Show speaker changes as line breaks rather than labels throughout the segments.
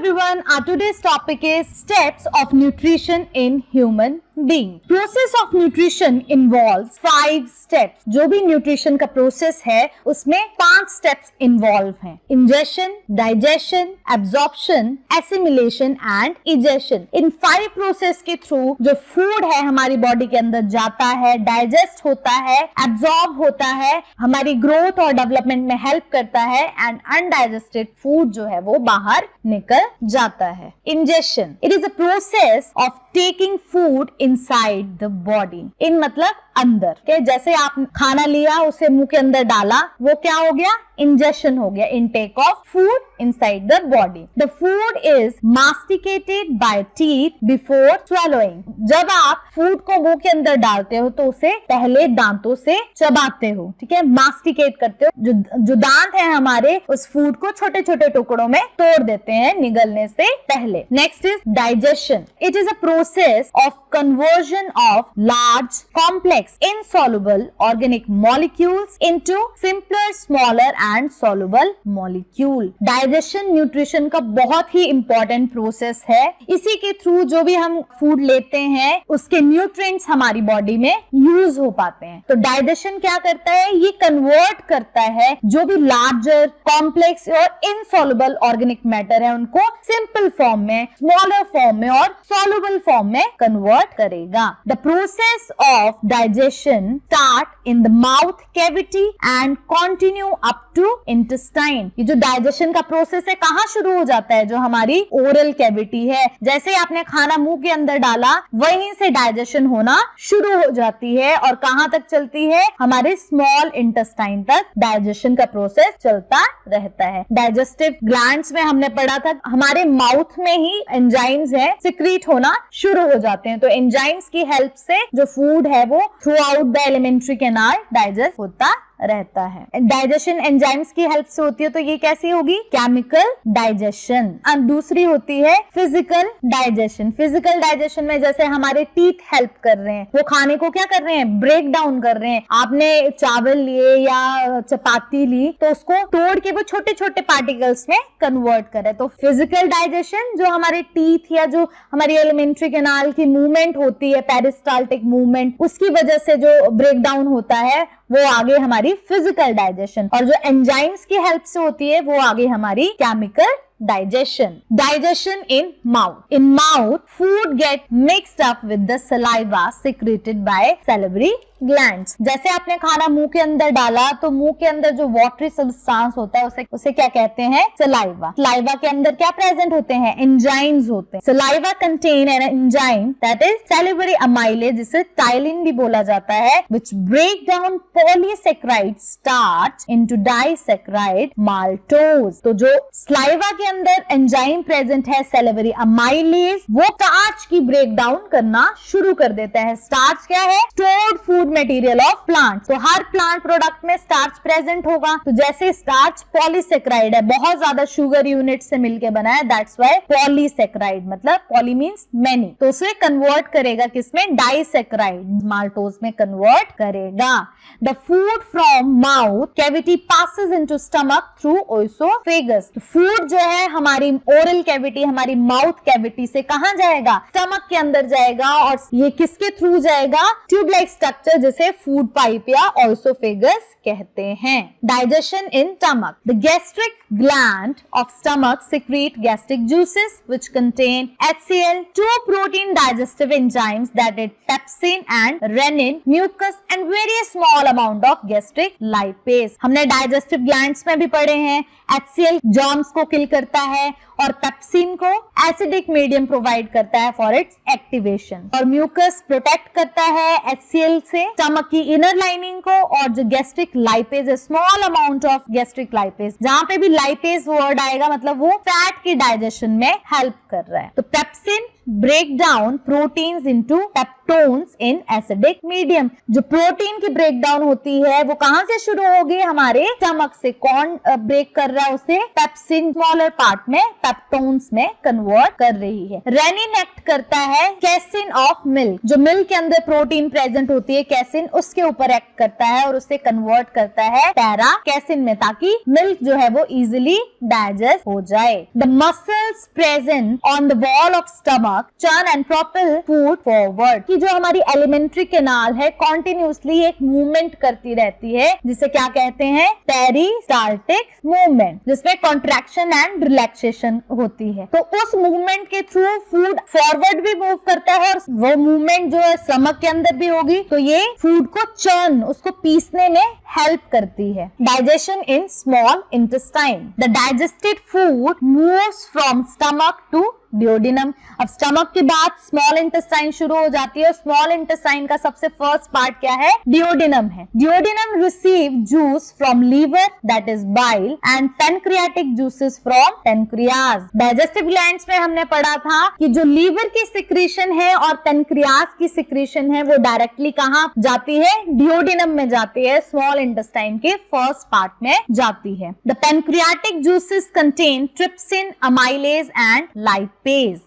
everyone, our today's topic is steps of nutrition in human being. Process of nutrition involves 5 steps. जो भी nutrition का process है उसमें 5 steps involve हैं. Ingestion, digestion, absorption, assimilation and egestion. In 5 process के through जो food है हमारी बॉडी के अंदर जाता है, डाइजेस्ट होता है, एब्जॉर्ब होता है, हमारी ग्रोथ और डेवलपमेंट में हेल्प करता है एंड अनडाइजेस्टेड फूड जो है वो बाहर निकल जाता है. Ingestion, it is a process of taking food inside the body. In मतलब अंदर के, जैसे आप खाना लिया उसे मुंह के अंदर डाला, वो क्या हो गया? इंजेशन हो गया. Intake of food inside the body. The food is masticated by teeth before swallowing. जब आप फूड को मुंह के अंदर डालते हो तो उसे पहले दांतों से चबाते हो. ठीक है, मास्टिकेट करते हो. जो दांत है हमारे उस फूड को छोटे छोटे टुकड़ों में तोड़ देते हैं निगलने से पहले. Next is digestion. It is a process of conversion of large complex insoluble organic molecules into simpler, smaller and soluble molecule. Digestion nutrition का बहुत ही इंपॉर्टेंट प्रोसेस है. इसी के थ्रू जो भी हम फूड लेते हैं उसके न्यूट्रिएंट्स हमारी बॉडी में यूज हो पाते हैं. तो डाइजेशन क्या करता है? ये कन्वर्ट करता है जो भी लार्जर, कॉम्प्लेक्स और इनसॉल्युबल ऑर्गेनिक मैटर है उनको सिंपल फॉर्म में, स्मॉलर फॉर्म में और सॉल्युबल फॉर्म में कन्वर्ट करेगा. The process of digestion start in the mouth cavity and continue up to intestine. ये जो डाइजेशन का प्रोसेस है कहाँ शुरू हो जाता है? जो हमारी ओरल कैविटी है. जैसे आपने खाना मुंह के अंदर डाला वहीं से डाइजेशन होना शुरू हो जाती है और कहाँ तक चलती है? हमारे स्मॉल इंटेस्टाइन तक डाइजेशन का प्रोसेस चलता रहता है. डाइजेस्टिव ग्लैंड्स में हमने पढ़ा था हमारे माउथ में ही एंजाइम्स है सिक्रीट होना शुरू हो जाते हैं. तो एंजाइम्स की हेल्प से जो फूड है वो through out the alimentary canal digest होता रहता है. डाइजेशन एंजाइम्स की हेल्प से होती है. तो ये कैसी होगी? Chemical digestion. और दूसरी होती है फिजिकल डाइजेशन. फिजिकल डाइजेशन में जैसे हमारे टीथ हेल्प कर रहे हैं, वो खाने को क्या कर रहे हैं? ब्रेक डाउन कर रहे हैं. आपने चावल लिए या चपाती ली तो उसको तोड़ के वो छोटे छोटे पार्टिकल्स में कन्वर्ट करे. तो फिजिकल डाइजेशन जो हमारे टीथ या जो हमारी एलिमेंट्री कैनाल की मूवमेंट होती है, पेरिस्टाल्टिक मूवमेंट, उसकी वजह से जो ब्रेक डाउन होता है वो आगे हमारी फिजिकल डाइजेशन. और जो एंजाइम्स की हेल्प से होती है वो आगे हमारी chemical digestion. Digestion in mouth. In mouth, food get mixed up with the saliva secreted by salivary glands. जैसे आपने खाना मुंह के अंदर डाला तो मुंह के अंदर जो वाटरी सब्सटेंस होता है उसे क्या कहते हैं? सलाइवा. सलाइवा के अंदर क्या प्रेजेंट होते हैं? एंजाइम्स होते हैं. Saliva contain an enzyme that is salivary amylase, जिसे टाइलिन भी बोला जाता है, which break down polysaccharide starch into disaccharide maltose. तो जो सलाइवा के अंदर एंजाइम प्रेजेंट है सैलिवरी अमाइलेज, वो स्टार्च की ब्रेक डाउन करना शुरू कर देता है. स्टार्च क्या है? Stored food material of plant. तो हर प्लांट प्रोडक्ट में स्टार्च प्रेजेंट होगा. तो जैसे स्टार्च पॉलीसेक्राइड है, बहुत ज्यादा शुगर यूनिट से मिलके बना है, दैट्स व्हाई पॉलीसेक्राइड. मतलब पॉली मींस मेनी. तो उसे कन्वर्ट करेगा किसमें? डाइसेक्राइड, माल्टोज में कन्वर्ट करेगा. The food from mouth cavity passes into stomach through ओएसोफेगस. Food जो है हमारी ओरल कैविटी, हमारी माउथ कैविटी से कहां जाएगा? स्टमक के अंदर जाएगा. और ये किसके थ्रू जाएगा? ट्यूब लाइक स्ट्रक्चर जिसे फूड पाइप या ओएसोफेगस कहते हैं. Digestion in stomach. The gastric gland of stomach secrete gastric juices which contain HCl, two protein digestive enzymes that is pepsin and renin, mucus and very small amount of gastric lipase. हमने digestive glands में भी पढ़े हैं. HCl germs को किल करता है और pepsin को एसिडिक मीडियम प्रोवाइड करता है फॉर इट्स एक्टिवेशन. और म्यूकस प्रोटेक्ट करता है HCl से स्टमक की इनर लाइनिंग को. और जो गैस्ट्रिक लाइपेज है, small amount of gastric lipase, जहां पे भी लाइपेज वर्ड आएगा मतलब वो फैट की डाइजेशन में हेल्प कर रहा है. तो pepsin break down proteins into peptones in acidic medium. जो प्रोटीन की ब्रेक डाउन होती है वो कहां से शुरू होगी? हमारे स्टमक से. कौन ब्रेक कर रहा है उसे? पेप्सिन स्मॉलर पार्ट में पेप्टोन्स में कन्वर्ट कन्वर्ट कर रही है। रेनिन एक्ट करता है कैसिन ऑफ मिल्क, जो मिल्क के अंदर प्रोटीन प्रेजेंट होती है कैसिन, उसके ऊपर एक्ट करता है और उसे कन्वर्ट करता है पैरा कैसिन में, ताकि मिल्क जो है वो इजिली डाइजेस्ट हो जाए। The muscles present on the wall of stomach churn and propel food forward, कि जो हमारी एलिमेंट्री कैनाल है कॉन्टिन्यूसली एक मूवमेंट करती रहती है, जिसे क्या कहते हैं, पेरिस्टाल्टिक मूवमेंट, जिसमें कॉन्ट्रैक्शन एंड रिलैक्सेशन होती है। तो उस मूवमेंट के थ्रू फूड फॉरवर्ड भी मूव करता है, और वो मूवमेंट जो है स्टमक के अंदर भी होगी, तो ये फूड को चर्न, उसको पीसने में हेल्प करती है। Digestion in small intestine, the digested food moves from stomach to duodenum. अब स्टमक के बाद स्मॉल इंटेस्टाइन शुरू हो जाती है, और स्मॉल इंटेस्टाइन का सबसे फर्स्ट पार्ट क्या है, डियोडिनम है। Duodenum receive juice from liver that is bile and pancreatic juices from pancreas. Digestive glands में हमने पढ़ा था कि जो लीवर की सिक्रीशन है और पैनक्रियाज की सिक्रीशन है वो डायरेक्टली कहाँ जाती है, डियोडिनम में जाती है, स्मॉल इंटेस्टाइन के फर्स्ट पार्ट में जाती है। The pancreatic juices contain trypsin, amylase and lipase.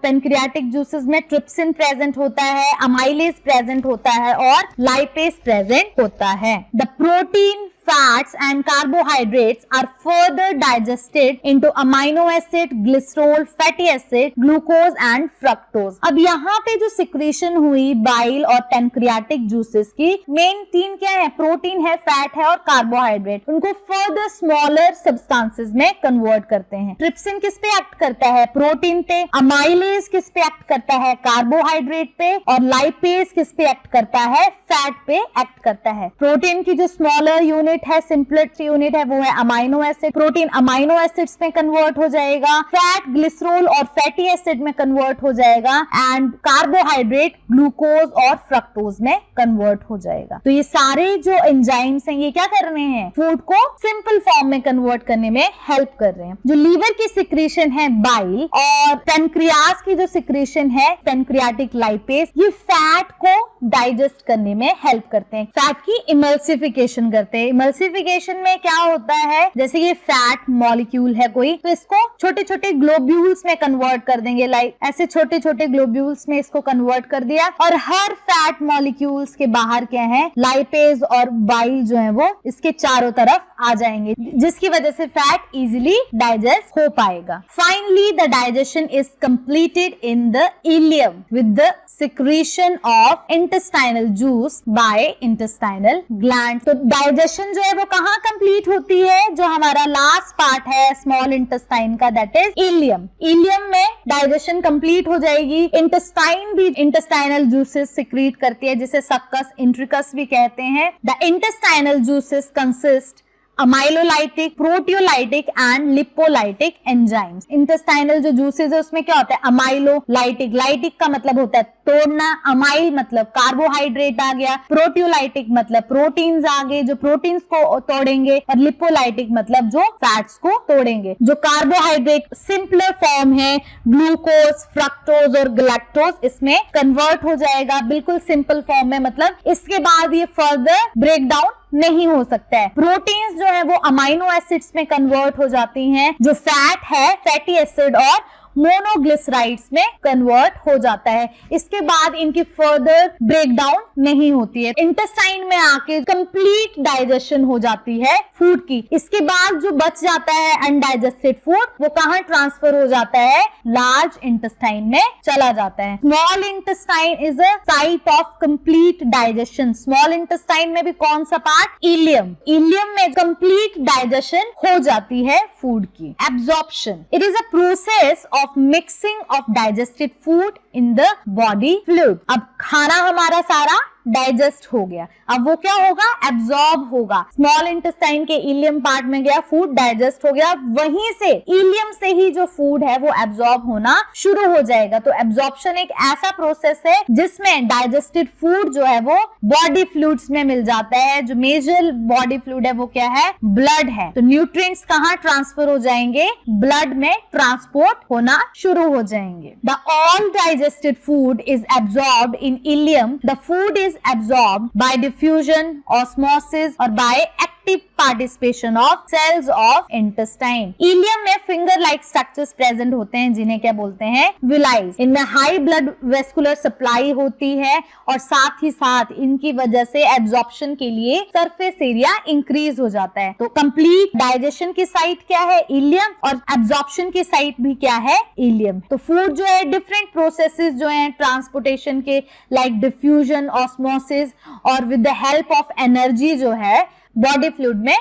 Pancreatic juices में ट्रिप्सिन प्रेजेंट होता है, अमाइलेज प्रेजेंट होता है और लाइपेज प्रेजेंट होता है। The protein, fats and carbohydrates are further digested into amino acid, glycerol, fatty acid, glucose and fructose। अब यहाँ पे जो सिक्रीशन हुई बाइल और पैनक्रियाटिक जूसेस की, मेन तीन क्या है, प्रोटीन है, फैट है और कार्बोहाइड्रेट, उनको फर्दर स्मॉलर सब्सटेंसेस में कन्वर्ट करते हैं। ट्रिप्सिन किस पे एक्ट करता है, प्रोटीन पे, अमाइलेज किस पे एक्ट करता है, कार्बोहाइड्रेट पे, और लाइपेज किस पे एक्ट करता है, फैट पे एक्ट करता है। प्रोटीन की जो स्मॉलर यूनिट है, सिंपलेस्ट यूनिट है, वो है amino acid. Protein amino acids में कन्वर्ट हो जाएगा, फैट ग्लिसरॉल और फैटी एसिड में कन्वर्ट हो जाएगा, एंड कार्बोहाइड्रेट ग्लूकोज और फ्रक्टोज में कन्वर्ट हो जाएगा। तो ये सारे जो एंजाइम्स हैं ये क्या कर रहे हैं, फूड को सिंपल फॉर्म में कन्वर्ट करने में हेल्प कर रहे हैं। जो लीवर की सिक्रीशन है बाइल और पैनक्रियाज की जो सिक्रीशन है पैनक्रियाटिक लाइपेज, ये फैट को डाइजेस्ट करने में हेल्प करते हैं, फैट की इमल्सिफिकेशन करते हैं। इमल्सिफिकेशन में क्या होता है, जैसे ये फैट मॉलिक्यूल है कोई, तो इसको छोटे छोटे ग्लोब्यूल्स में कन्वर्ट कर देंगे, लाइक ऐसे छोटे छोटे ग्लोब्यूल्स में इसको कन्वर्ट कर दिया, और हर फैट मॉलिक्यूल्स के बाहर क्या है, लाइपेज और बाइल जो है वो इसके चारों तरफ आ जाएंगे, जिसकी वजह से फैट इजिली डाइजेस्ट हो पाएगा। Finally the digestion is completed in the ileum with the secretion of intestinal juice by intestinal gland. तो डाइजेशन जो है वो कहाँ कंप्लीट होती है, जो हमारा लास्ट पार्ट है स्मॉल इंटेस्टाइन का, दैट इज इलियम। इलियम में डाइजेशन कंप्लीट हो जाएगी। इंटेस्टाइन भी इंटेस्टाइनल जूसेस सिक्रीट करती है, जिसे सक्कस, इंट्रिकस भी कहते हैं। The intestinal juices consist अमाइलोलाइटिक, proteolytic and lipolytic enzymes. Intestinal जो जूसेस है उसमें क्या होता है, अमाइलोलाइटिक, लाइटिक का मतलब होता है तोड़ना, अमाइल मतलब कार्बोहाइड्रेट आ गया, प्रोटियोलाइटिक मतलब प्रोटीन्स आ गए जो प्रोटीन्स को तोड़ेंगे, और लिपोलाइटिक मतलब जो फैट्स को तोड़ेंगे। जो कार्बोहाइड्रेट सिंपलर फॉर्म है, ग्लूकोज, फ्रक्टोज और गैलेक्टोज, इसमें कन्वर्ट हो जाएगा बिल्कुल सिंपल फॉर्म में, मतलब इसके बाद ये फर्दर ब्रेक डाउन नहीं हो सकता है। प्रोटीन्स जो है वो अमाइनो एसिड्स में कन्वर्ट हो जाती हैं, जो फैट है फैटी एसिड और मोनोग्लिसराइड्स में कन्वर्ट हो जाता है। इसके बाद इनकी फर्दर ब्रेकडाउन नहीं होती है, इंटेस्टाइन में आके कंप्लीट डाइजेशन हो जाती है फूड की। इसके बाद जो बच जाता है अनडाइजेस्टेड फूड, वो कहाँ ट्रांसफर हो जाता है, लार्ज इंटेस्टाइन में चला जाता है। Small intestine is a site of complete digestion. Small intestine में भी कौन सा पार्ट, इलियम। इलियम में कंप्लीट डाइजेशन हो जाती है फूड की। Absorption, it is a process of mixing of digested food in the body fluid। अब खाना हमारा सारा डाइजेस्ट हो गया, अब वो क्या होगा, एब्जॉर्ब होगा। स्मॉल इंटेस्टाइन के इलियम पार्ट में गया, फूड डाइजेस्ट हो गया, वहीं से इलियम से ही जो फूड है वो एब्जॉर्ब होना शुरू हो जाएगा। तो एब्जॉर्प्शन एक ऐसा प्रोसेस है जिसमें डाइजेस्टेड फूड जो है वो बॉडी फ्लूइड्स में मिल जाता है। जो मेजर बॉडी फ्लूइड है वो क्या है, ब्लड है। तो न्यूट्रिएंट्स कहाँ ट्रांसफर हो जाएंगे, ब्लड में ट्रांसपोर्ट होना शुरू हो जाएंगे। The all digested food is absorbed in ileum. The food is absorbed by diffusion, osmosis or by active participation of cells of intestine. Ileum में फिंगर लाइक स्ट्रक्चर्स प्रेजेंट होते हैं जिन्हें क्या बोलते हैं, विलाइज। इनमें हाई ब्लड वेस्कुलर सप्लाई होती है और साथ ही साथ इनकी वजह से एब्जॉर्प्शन के लिए सरफेस एरिया इंक्रीज हो जाता है। तो कंप्लीट डाइजेशन की साइट क्या है, इलियम, और एब्जॉर्प्शन की साइट भी क्या है, इलियम। तो फूड जो है डिफरेंट प्रोसेसेस जो है ट्रांसपोर्टेशन के लाइक डिफ्यूजन, ऑस्मोसिस और with the help of energy जो है बॉडी फ्लूइड में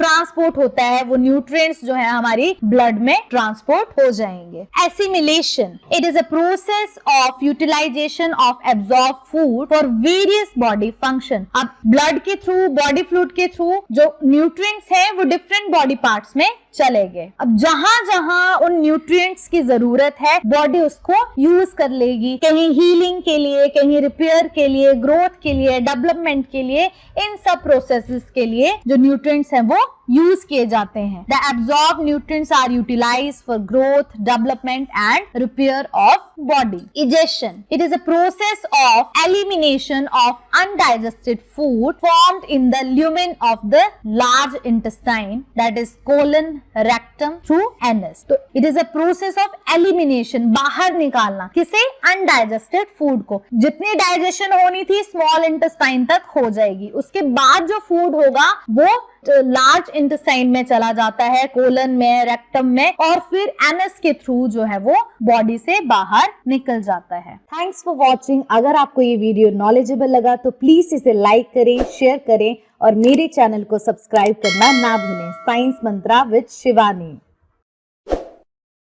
ट्रांसपोर्ट होता है, वो न्यूट्रिएंट्स जो है हमारी ब्लड में ट्रांसपोर्ट हो जाएंगे। Assimilation, it is a process of utilization of absorb food for various body function. अब ब्लड के थ्रू, बॉडी फ्लूइड के थ्रू जो न्यूट्रिएंट्स हैं वो डिफरेंट बॉडी पार्ट्स में चले गए। अब जहां जहां उन न्यूट्रिएंट्स की जरूरत है बॉडी उसको यूज कर लेगी, कहीं हीलिंग के लिए, कहीं रिपेयर के लिए, ग्रोथ के लिए, डेवलपमेंट के लिए, इन सब प्रोसेसेस के लिए जो न्यूट्रिएंट्स हैं वो यूज किए जाते हैं। The absorb nutrients are utilized for growth, development and repair of body. Egestion, it is a process of elimination of undigested food formed in the lumen of the large intestine, that is colon, rectum through anus. तो it is a process of elimination, बाहर निकालना किसे, undigested food को। जितनी digestion होनी थी small intestine तक हो जाएगी, उसके बाद जो फूड होगा वो लार्ज इंटेस्टाइन में चला जाता है, कोलन में, रेक्टम में, और फिर एनस के थ्रू जो है वो बॉडी से बाहर निकल जाता है। Thanks for watching. अगर आपको ये वीडियो नॉलेजेबल लगा तो प्लीज इसे लाइक करें, शेयर करें और मेरे चैनल को सब्सक्राइब करना ना भूलें। Science Mantra with Shivani.